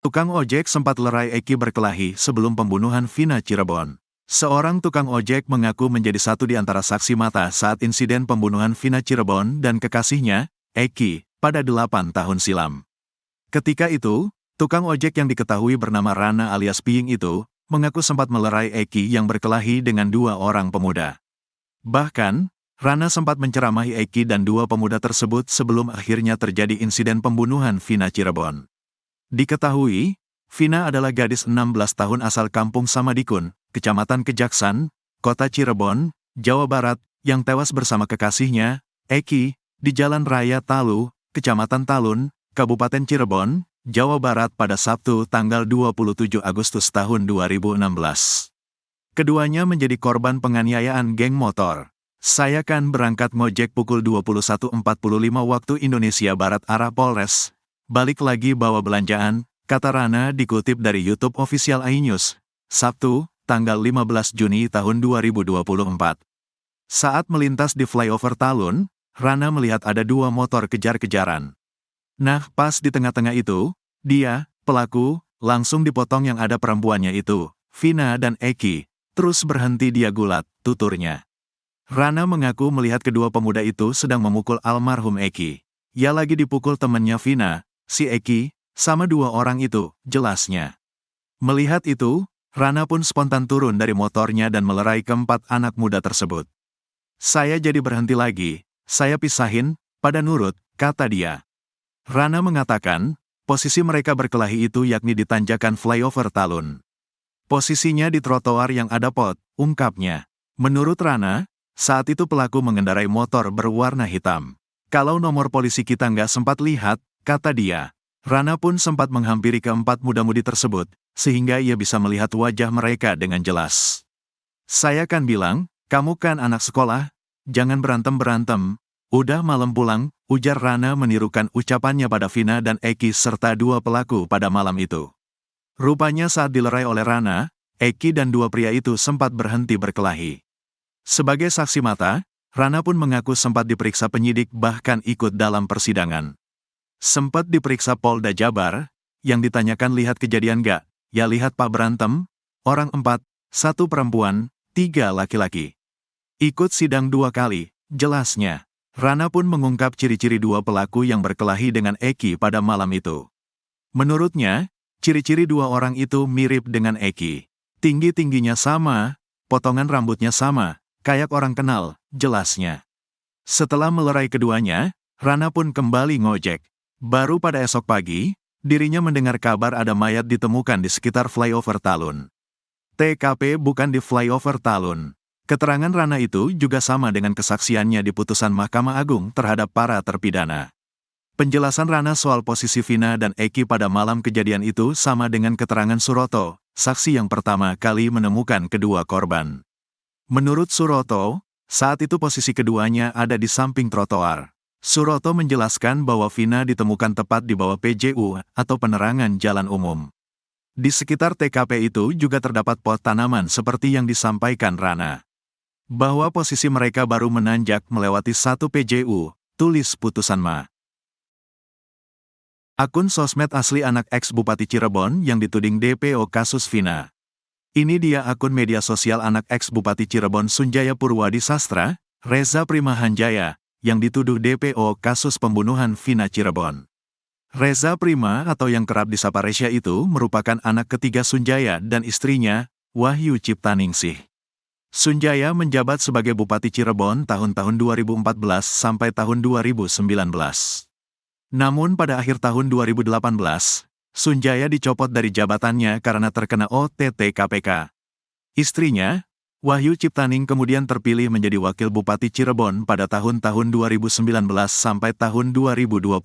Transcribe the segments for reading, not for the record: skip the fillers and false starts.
Tukang ojek sempat lerai Eki berkelahi sebelum pembunuhan Vina Cirebon. Seorang tukang ojek mengaku menjadi satu di antara saksi mata saat insiden pembunuhan Vina Cirebon dan kekasihnya, Eki, pada 8 tahun silam. Ketika itu, tukang ojek yang diketahui bernama Rana alias Piying itu, mengaku sempat melerai Eki yang berkelahi dengan dua orang pemuda. Bahkan, Rana sempat menceramahi Eki dan dua pemuda tersebut sebelum akhirnya terjadi insiden pembunuhan Vina Cirebon. Diketahui, Vina adalah gadis 16 tahun asal kampung Samadikun, Kecamatan Kejaksan, Kota Cirebon, Jawa Barat, yang tewas bersama kekasihnya, Eki, di Jalan Raya Talu, Kecamatan Talun, Kabupaten Cirebon, Jawa Barat pada Sabtu tanggal 27 Agustus tahun 2016. Keduanya menjadi korban penganiayaan geng motor. Saya kan berangkat ngojek pukul 21.45 waktu Indonesia Barat arah Polres. Balik lagi bawa belanjaan, kata Rana dikutip dari YouTube official iNews, Sabtu, tanggal 15 Juni tahun 2024. Saat melintas di flyover Talun, Rana melihat ada dua motor kejar-kejaran. Nah, pas di tengah-tengah itu, dia, pelaku, langsung dipotong yang ada perempuannya itu, Vina dan Eki, terus berhenti dia gulat, tuturnya. Rana mengaku melihat kedua pemuda itu sedang memukul almarhum Eki. Ia lagi dipukul temannya Vina, si Eki, sama dua orang itu, jelasnya. Melihat itu, Rana pun spontan turun dari motornya dan melerai keempat anak muda tersebut. Saya jadi berhenti lagi, saya pisahin, pada nurut, kata dia. Rana mengatakan, posisi mereka berkelahi itu yakni di tanjakan flyover Talun. Posisinya di trotoar yang ada pot, ungkapnya. Menurut Rana, saat itu pelaku mengendarai motor berwarna hitam. Kalau nomor polisi kita nggak sempat lihat, kata dia. Rana pun sempat menghampiri keempat muda-mudi tersebut, sehingga ia bisa melihat wajah mereka dengan jelas. Saya kan bilang, kamu kan anak sekolah, jangan berantem-berantem. Udah malam pulang, ujar Rana menirukan ucapannya pada Vina dan Eki serta dua pelaku pada malam itu. Rupanya saat dilerai oleh Rana, Eki dan dua pria itu sempat berhenti berkelahi. Sebagai saksi mata, Rana pun mengaku sempat diperiksa penyidik bahkan ikut dalam persidangan. Sempat diperiksa Polda Jabar, yang ditanyakan lihat kejadian gak? Ya lihat pak berantem, orang 4, 1 perempuan, 3 laki-laki. Ikut sidang 2 kali, jelasnya. Rana pun mengungkap ciri-ciri dua pelaku yang berkelahi dengan Eki pada malam itu. Menurutnya, ciri-ciri dua orang itu mirip dengan Eki. Tinggi-tingginya sama, potongan rambutnya sama, kayak orang kenal, jelasnya. Setelah melerai keduanya, Rana pun kembali ngojek. Baru pada esok pagi, dirinya mendengar kabar ada mayat ditemukan di sekitar flyover Talun. TKP bukan di flyover Talun. Keterangan Rana itu juga sama dengan kesaksiannya di putusan Mahkamah Agung terhadap para terpidana. Penjelasan Rana soal posisi Vina dan Eki pada malam kejadian itu sama dengan keterangan Suroto, saksi yang pertama kali menemukan kedua korban. Menurut Suroto, saat itu posisi keduanya ada di samping trotoar. Suroto menjelaskan bahwa Vina ditemukan tepat di bawah PJU atau penerangan jalan umum. Di sekitar TKP itu juga terdapat pot tanaman seperti yang disampaikan Rana. Bahwa posisi mereka baru menanjak melewati 1 PJU, tulis putusan Ma. Akun sosmed asli anak ex-Bupati Cirebon yang dituding DPO kasus Vina. Ini dia akun media sosial anak ex-Bupati Cirebon Sunjaya Purwadi Sastra, Reza Primahanjaya, yang dituduh DPO kasus pembunuhan Vina Cirebon. Reza Prima atau yang kerap disapa Resya itu merupakan anak ketiga Sunjaya dan istrinya, Wahyu Ciptaningsih. Sunjaya menjabat sebagai Bupati Cirebon tahun-tahun 2014 sampai tahun 2019. Namun pada akhir tahun 2018, Sunjaya dicopot dari jabatannya karena terkena OTT KPK. Istrinya, Wahyu Ciptaning kemudian terpilih menjadi Wakil Bupati Cirebon pada tahun-tahun 2019 sampai tahun 2024.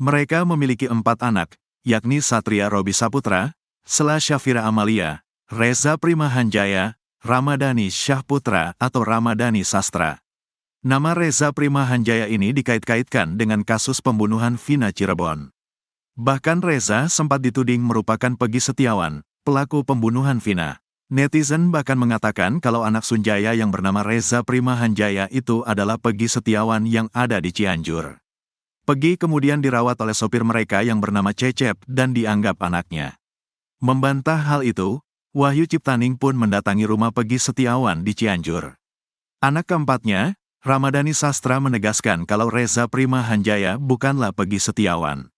Mereka memiliki 4 anak, yakni Satria Robi Saputra, Sela Syafira Amalia, Reza Primahanjaya, Ramadhani Syahputra atau Ramadhani Sastra. Nama Reza Primahanjaya ini dikait-kaitkan dengan kasus pembunuhan Vina Cirebon. Bahkan Reza sempat dituding merupakan Peggy Setiawan, pelaku pembunuhan Vina. Netizen bahkan mengatakan kalau anak Sunjaya yang bernama Reza Primahanjaya itu adalah Peggy Setiawan yang ada di Cianjur. Pegi kemudian dirawat oleh sopir mereka yang bernama Cecep dan dianggap anaknya. Membantah hal itu, Wahyu Ciptaning pun mendatangi rumah Pegi Setiawan di Cianjur. Anak keempatnya, Ramadhani Sastra menegaskan kalau Reza Prima Hanjaya bukanlah Pegi Setiawan.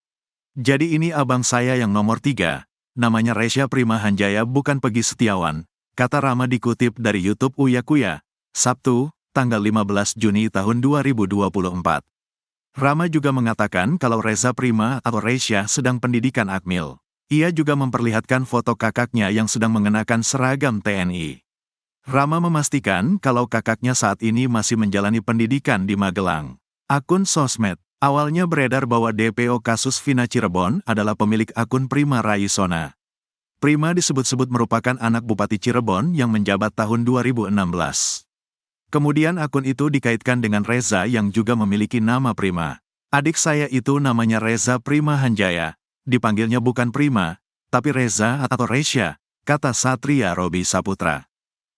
Jadi ini abang saya yang nomor 3, namanya Reza Prima Hanjaya bukan Pegi Setiawan, kata Rama dikutip dari YouTube Uya Kuya, Sabtu, tanggal 15 Juni tahun 2024. Rama juga mengatakan kalau Reza Prima atau Reza sedang pendidikan Akmil. Ia juga memperlihatkan foto kakaknya yang sedang mengenakan seragam TNI. Rama memastikan kalau kakaknya saat ini masih menjalani pendidikan di Magelang. Akun sosmed awalnya beredar bahwa DPO kasus Vina Cirebon adalah pemilik akun Prima Rayisona. Prima disebut-sebut merupakan anak Bupati Cirebon yang menjabat tahun 2016. Kemudian akun itu dikaitkan dengan Reza yang juga memiliki nama Prima. Adik saya itu namanya Reza Prima Hanjaya. Dipanggilnya bukan Prima, tapi Reza atau Resya, kata Satria Robi Saputra.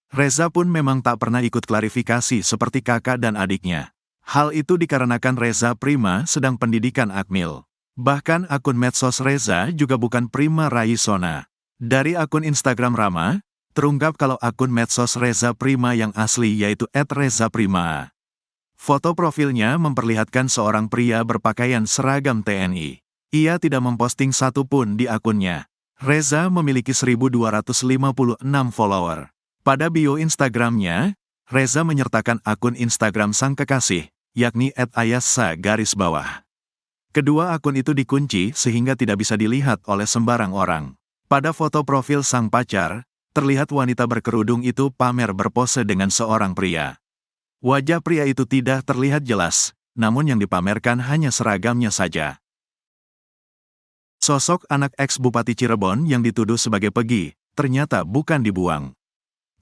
Reza pun memang tak pernah ikut klarifikasi seperti kakak dan adiknya. Hal itu dikarenakan Reza Prima sedang pendidikan Akmil. Bahkan akun medsos Reza juga bukan Prima Rayisona. Dari akun Instagram Rama, terungkap kalau akun medsos Reza Prima yang asli yaitu @rezaprima. Foto profilnya memperlihatkan seorang pria berpakaian seragam TNI. Ia tidak memposting satupun di akunnya. Reza memiliki 1.256 follower. Pada bio Instagramnya, Reza menyertakan akun Instagram sang kekasih, yakni @ayasa_. Kedua akun itu dikunci sehingga tidak bisa dilihat oleh sembarang orang. Pada foto profil sang pacar, terlihat wanita berkerudung itu pamer berpose dengan seorang pria. Wajah pria itu tidak terlihat jelas, namun yang dipamerkan hanya seragamnya saja. Sosok anak ex-Bupati Cirebon yang dituduh sebagai Pegi, ternyata bukan dibuang.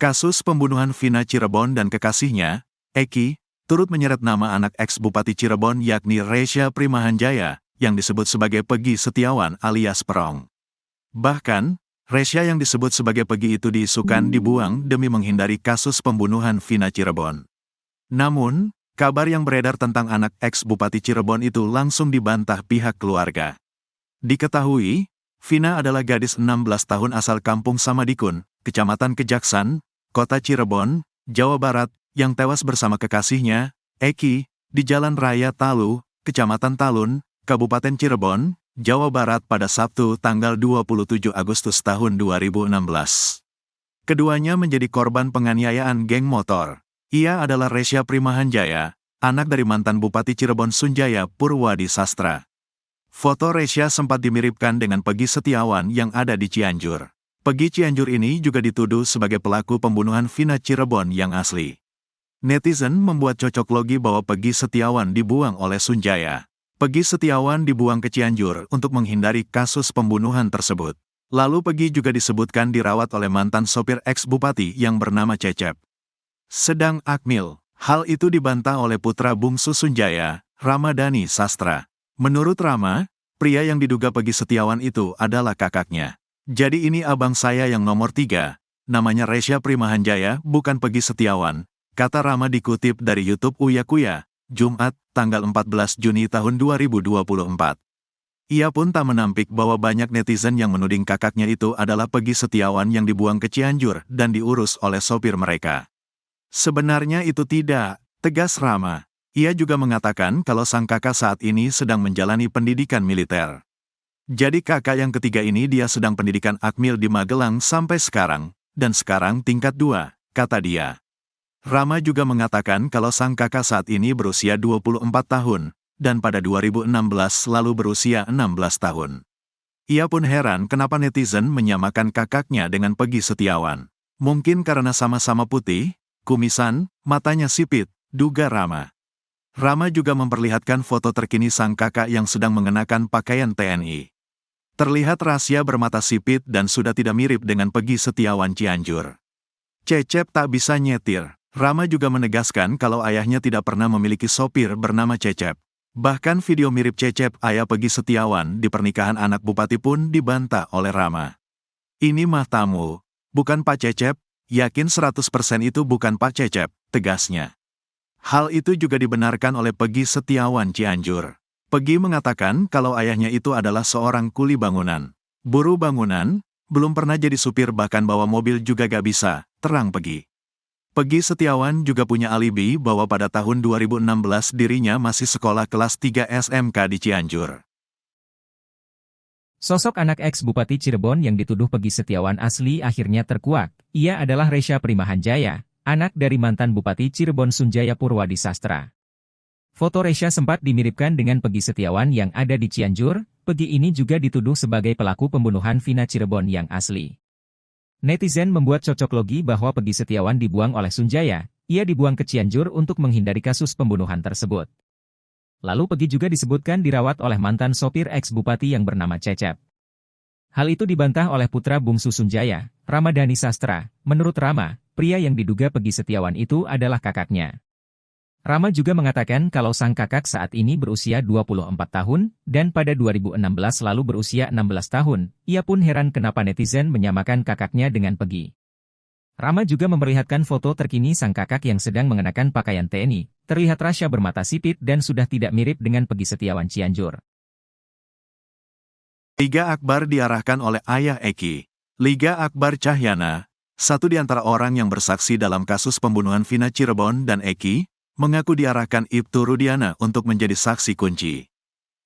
Kasus pembunuhan Vina Cirebon dan kekasihnya, Eki, turut menyeret nama anak ex-Bupati Cirebon yakni Reza Prima Hanjaya, yang disebut sebagai Pegi Setiawan alias Perong. Bahkan, Reza yang disebut sebagai Pegi itu diisukan dibuang demi menghindari kasus pembunuhan Vina Cirebon. Namun, kabar yang beredar tentang anak ex-Bupati Cirebon itu langsung dibantah pihak keluarga. Diketahui, Vina adalah gadis 16 tahun asal Kampung Samadikun, Kecamatan Kejaksan, Kota Cirebon, Jawa Barat, yang tewas bersama kekasihnya, Eki, di Jalan Raya Talu, Kecamatan Talun, Kabupaten Cirebon, Jawa Barat pada Sabtu tanggal 27 Agustus tahun 2016. Keduanya menjadi korban penganiayaan geng motor. Ia adalah Reza Prima Hanjaya, anak dari mantan Bupati Cirebon Sunjaya Purwadi Sastra. Foto Reza sempat dimiripkan dengan Pegi Setiawan yang ada di Cianjur. Pegi Cianjur ini juga dituduh sebagai pelaku pembunuhan Vina Cirebon yang asli. Netizen membuat cocok logi bahwa Pegi Setiawan dibuang oleh Sunjaya. Pegi Setiawan dibuang ke Cianjur untuk menghindari kasus pembunuhan tersebut. Lalu Pegi juga disebutkan dirawat oleh mantan sopir ex-bupati yang bernama Cecep. Sedang Akmil, hal itu dibantah oleh putra bungsu Sunjaya, Ramadhani Sastra. Menurut Rama, pria yang diduga Pegi Setiawan itu adalah kakaknya. Jadi ini abang saya yang nomor 3, namanya Reza Prima Hanjaya bukan Pegi Setiawan, kata Rama dikutip dari YouTube Uya Kuya, Jumat, tanggal 14 Juni tahun 2024. Ia pun tak menampik bahwa banyak netizen yang menuding kakaknya itu adalah Pegi Setiawan yang dibuang ke Cianjur dan diurus oleh sopir mereka. Sebenarnya itu tidak, tegas Rama. Ia juga mengatakan kalau sang kakak saat ini sedang menjalani pendidikan militer. Jadi kakak yang ketiga ini dia sedang pendidikan Akmil di Magelang sampai sekarang, dan sekarang tingkat 2, kata dia. Rama juga mengatakan kalau sang kakak saat ini berusia 24 tahun, dan pada 2016 lalu berusia 16 tahun. Ia pun heran kenapa netizen menyamakan kakaknya dengan Pegi Setiawan. Mungkin karena sama-sama putih, kumisan, matanya sipit, duga Rama. Rama juga memperlihatkan foto terkini sang kakak yang sedang mengenakan pakaian TNI. Terlihat rahasia bermata sipit dan sudah tidak mirip dengan Pegi Setiawan Cianjur. Cecep tak bisa nyetir. Rama juga menegaskan kalau ayahnya tidak pernah memiliki sopir bernama Cecep. Bahkan video mirip Cecep ayah Pegi Setiawan di pernikahan anak bupati pun dibantah oleh Rama. Ini mah tamu, bukan Pak Cecep, yakin 100% itu bukan Pak Cecep, tegasnya. Hal itu juga dibenarkan oleh Pegi Setiawan Cianjur. Peggy mengatakan kalau ayahnya itu adalah seorang kuli bangunan. Buruh bangunan, belum pernah jadi supir bahkan bawa mobil juga gak bisa, terang Peggy. Peggy Setiawan juga punya alibi bahwa pada tahun 2016 dirinya masih sekolah kelas 3 SMK di Cianjur. Sosok anak ex-Bupati Cirebon yang dituduh Peggy Setiawan asli akhirnya terkuak. Ia adalah Resya Primahanjaya, anak dari mantan Bupati Cirebon Sunjaya Purwadi Sastra. Foto Resya sempat dimiripkan dengan Peggy Setiawan yang ada di Cianjur. Peggy ini juga dituduh sebagai pelaku pembunuhan Vina Cirebon yang asli. Netizen membuat cocok logi bahwa Peggy Setiawan dibuang oleh Sunjaya. Ia dibuang ke Cianjur untuk menghindari kasus pembunuhan tersebut. Lalu Peggy juga disebutkan dirawat oleh mantan sopir ex-bupati yang bernama Cecep. Hal itu dibantah oleh putra bungsu Sunjaya, Ramadhani Sastra. Menurut Rama, pria yang diduga Peggy Setiawan itu adalah kakaknya. Rama juga mengatakan kalau sang kakak saat ini berusia 24 tahun, dan pada 2016 lalu berusia 16 tahun. Ia pun heran kenapa netizen menyamakan kakaknya dengan Peggy. Rama juga memperlihatkan foto terkini sang kakak yang sedang mengenakan pakaian TNI. Terlihat Rasya bermata sipit dan sudah tidak mirip dengan Peggy Setiawan Cianjur. Liga Akbar diarahkan oleh ayah Eki. Liga Akbar Cahyana, satu di antara orang yang bersaksi dalam kasus pembunuhan Vina Cirebon dan Eki, mengaku diarahkan Ibtu Rudiana untuk menjadi saksi kunci.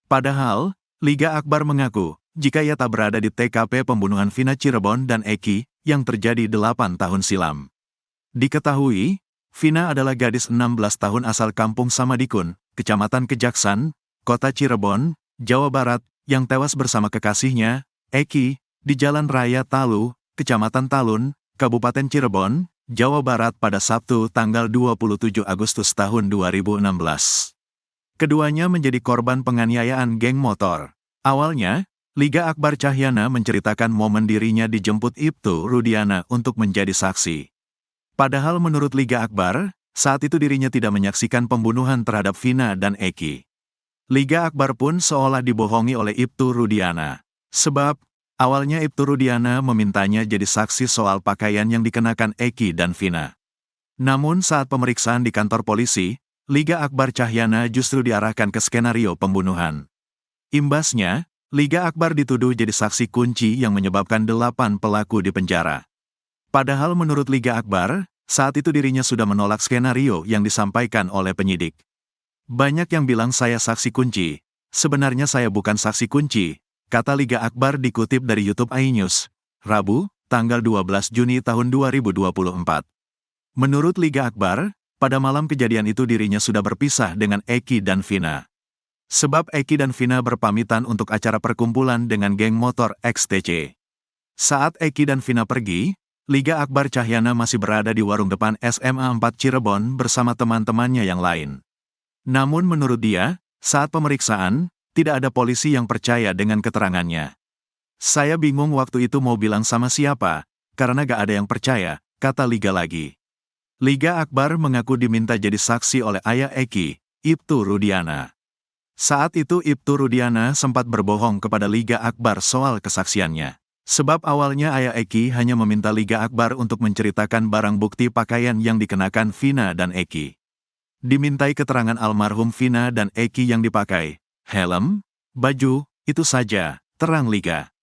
Padahal, Liga Akbar mengaku, jika ia tak berada di TKP pembunuhan Vina Cirebon dan Eki, yang terjadi 8 tahun silam. Diketahui, Vina adalah gadis 16 tahun asal kampung Samadikun, Kecamatan Kejaksan, Kota Cirebon, Jawa Barat, yang tewas bersama kekasihnya, Eki, di Jalan Raya Talu, Kecamatan Talun, Kabupaten Cirebon, Jawa Barat pada Sabtu tanggal 27 Agustus tahun 2016. Keduanya menjadi korban penganiayaan geng motor. Awalnya, Liga Akbar Cahyana menceritakan momen dirinya dijemput Ibtu Rudiana untuk menjadi saksi. Padahal menurut Liga Akbar, saat itu dirinya tidak menyaksikan pembunuhan terhadap Vina dan Eki. Liga Akbar pun seolah dibohongi oleh Ibtu Rudiana. Sebab, awalnya Ibtu Rudiana memintanya jadi saksi soal pakaian yang dikenakan Eki dan Vina. Namun saat pemeriksaan di kantor polisi, Liga Akbar Cahyana justru diarahkan ke skenario pembunuhan. Imbasnya, Liga Akbar dituduh jadi saksi kunci yang menyebabkan 8 pelaku dipenjara. Padahal menurut Liga Akbar, saat itu dirinya sudah menolak skenario yang disampaikan oleh penyidik. Banyak yang bilang saya saksi kunci, sebenarnya saya bukan saksi kunci, kata Liga Akbar dikutip dari YouTube iNews, Rabu, tanggal 12 Juni tahun 2024. Menurut Liga Akbar, pada malam kejadian itu dirinya sudah berpisah dengan Eki dan Vina. Sebab Eki dan Vina berpamitan untuk acara perkumpulan dengan geng motor XTC. Saat Eki dan Vina pergi, Liga Akbar Cahyana masih berada di warung depan SMA 4 Cirebon bersama teman-temannya yang lain. Namun menurut dia, saat pemeriksaan, tidak ada polisi yang percaya dengan keterangannya. Saya bingung waktu itu mau bilang sama siapa, karena gak ada yang percaya, kata Liga lagi. Liga Akbar mengaku diminta jadi saksi oleh ayah Eki, Ibtu Rudiana. Saat itu Ibtu Rudiana sempat berbohong kepada Liga Akbar soal kesaksiannya. Sebab awalnya ayah Eki hanya meminta Liga Akbar untuk menceritakan barang bukti pakaian yang dikenakan Vina dan Eki. Dimintai keterangan almarhum Vina dan Eki yang dipakai, helm, baju, itu saja, terang Liga.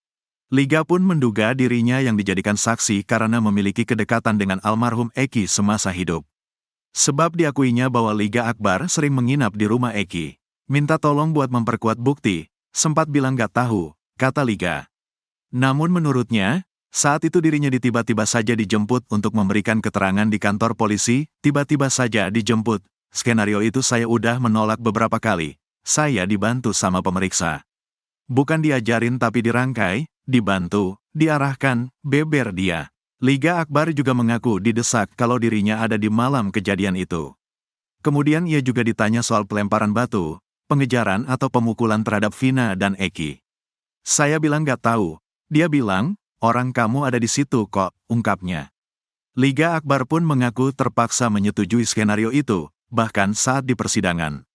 Liga pun menduga dirinya yang dijadikan saksi karena memiliki kedekatan dengan almarhum Eki semasa hidup. Sebab diakuinya bahwa Liga Akbar sering menginap di rumah Eki. Minta tolong buat memperkuat bukti, sempat bilang gak tahu, kata Liga. Namun menurutnya, saat itu dirinya tiba-tiba saja dijemput untuk memberikan keterangan di kantor polisi, tiba-tiba saja dijemput. Skenario itu saya udah menolak beberapa kali. Saya dibantu sama pemeriksa. Bukan diajarin tapi dirangkai, dibantu, diarahkan, beber dia. Liga Akbar juga mengaku didesak kalau dirinya ada di malam kejadian itu. Kemudian ia juga ditanya soal pelemparan batu, pengejaran atau pemukulan terhadap Vina dan Eki. Saya bilang gak tahu. Dia bilang, orang kamu ada di situ kok, ungkapnya. Liga Akbar pun mengaku terpaksa menyetujui skenario itu, bahkan saat di persidangan.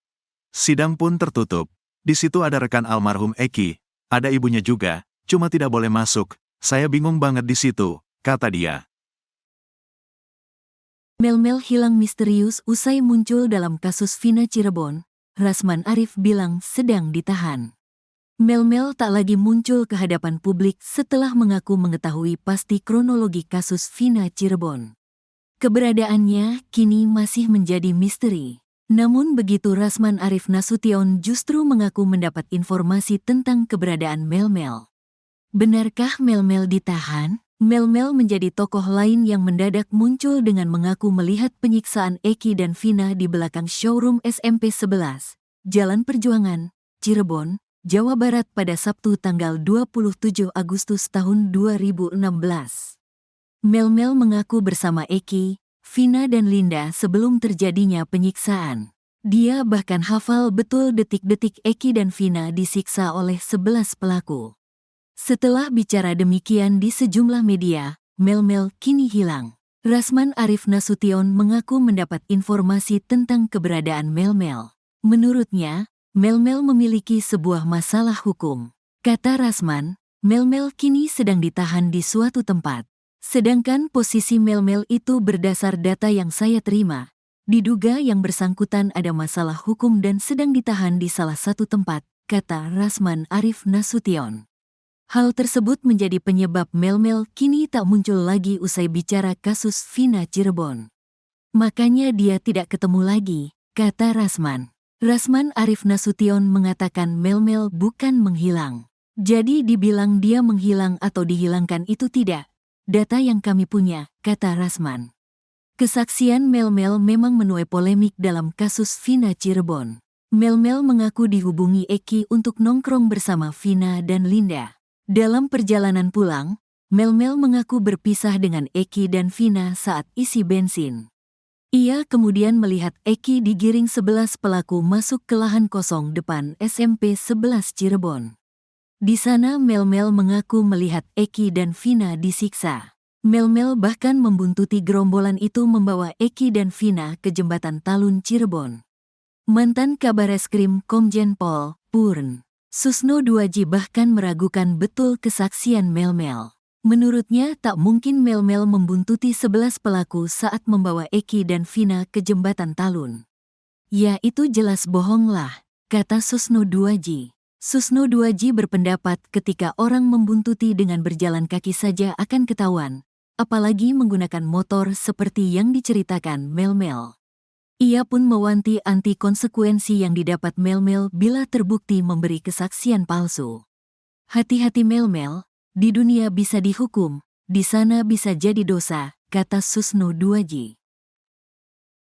Sidang pun tertutup. Di situ ada rekan almarhum Eki, ada ibunya juga, cuma tidak boleh masuk. Saya bingung banget di situ, kata dia. Mel-mel hilang misterius usai muncul dalam kasus Vina Cirebon. Rasman Arif bilang sedang ditahan. Mel-Mel tak lagi muncul ke hadapan publik setelah mengaku mengetahui pasti kronologi kasus Vina Cirebon. Keberadaannya kini masih menjadi misteri. Namun begitu Rasman Arif Nasution justru mengaku mendapat informasi tentang keberadaan Mel-Mel. Benarkah Mel-Mel ditahan? Mel-Mel menjadi tokoh lain yang mendadak muncul dengan mengaku melihat penyiksaan Eki dan Vina di belakang showroom SMP 11, Jalan Perjuangan, Cirebon, Jawa Barat pada Sabtu tanggal 27 Agustus tahun 2016. Mel-Mel mengaku bersama Eki, Vina dan Linda sebelum terjadinya penyiksaan. Dia bahkan hafal betul detik-detik Eki dan Vina disiksa oleh 11 pelaku. Setelah bicara demikian di sejumlah media, Mel-Mel kini hilang. Rasman Arif Nasution mengaku mendapat informasi tentang keberadaan Mel-Mel. Menurutnya, Mel-Mel memiliki sebuah masalah hukum. Kata Rasman, Mel-Mel kini sedang ditahan di suatu tempat. Sedangkan posisi Mel-Mel itu berdasar data yang saya terima. Diduga yang bersangkutan ada masalah hukum dan sedang ditahan di salah satu tempat, kata Rasman Arif Nasution. Hal tersebut menjadi penyebab Mel-Mel kini tak muncul lagi usai bicara kasus Vina Cirebon. Makanya dia tidak ketemu lagi, kata Rasman. Rasman Arif Nasution mengatakan Mel-Mel bukan menghilang. Jadi dibilang dia menghilang atau dihilangkan itu tidak. Data yang kami punya, kata Rasman. Kesaksian Mel-Mel memang menuai polemik dalam kasus Vina Cirebon. Mel-Mel mengaku dihubungi Eki untuk nongkrong bersama Vina dan Linda. Dalam perjalanan pulang, Mel-Mel mengaku berpisah dengan Eki dan Vina saat isi bensin. Ia kemudian melihat Eki digiring 11 pelaku masuk ke lahan kosong depan SMP 11 Cirebon. Di sana Mel-Mel mengaku melihat Eki dan Vina disiksa. Mel-Mel bahkan membuntuti gerombolan itu membawa Eki dan Vina ke jembatan Talun Cirebon. Mantan Kabareskrim Komjen Pol, Purn Susno Duaji bahkan meragukan betul kesaksian Mel-Mel. Menurutnya tak mungkin Mel-Mel membuntuti 11 pelaku saat membawa Eki dan Vina ke jembatan Talun. Ya itu jelas bohong lah, kata Susno Duaji. Susno Duaji berpendapat ketika orang membuntuti dengan berjalan kaki saja akan ketahuan, apalagi menggunakan motor seperti yang diceritakan Mel-Mel. Ia pun mewanti anti konsekuensi yang didapat Mel-Mel bila terbukti memberi kesaksian palsu. Hati-hati Mel-Mel, di dunia bisa dihukum, di sana bisa jadi dosa, kata Susno Duaji.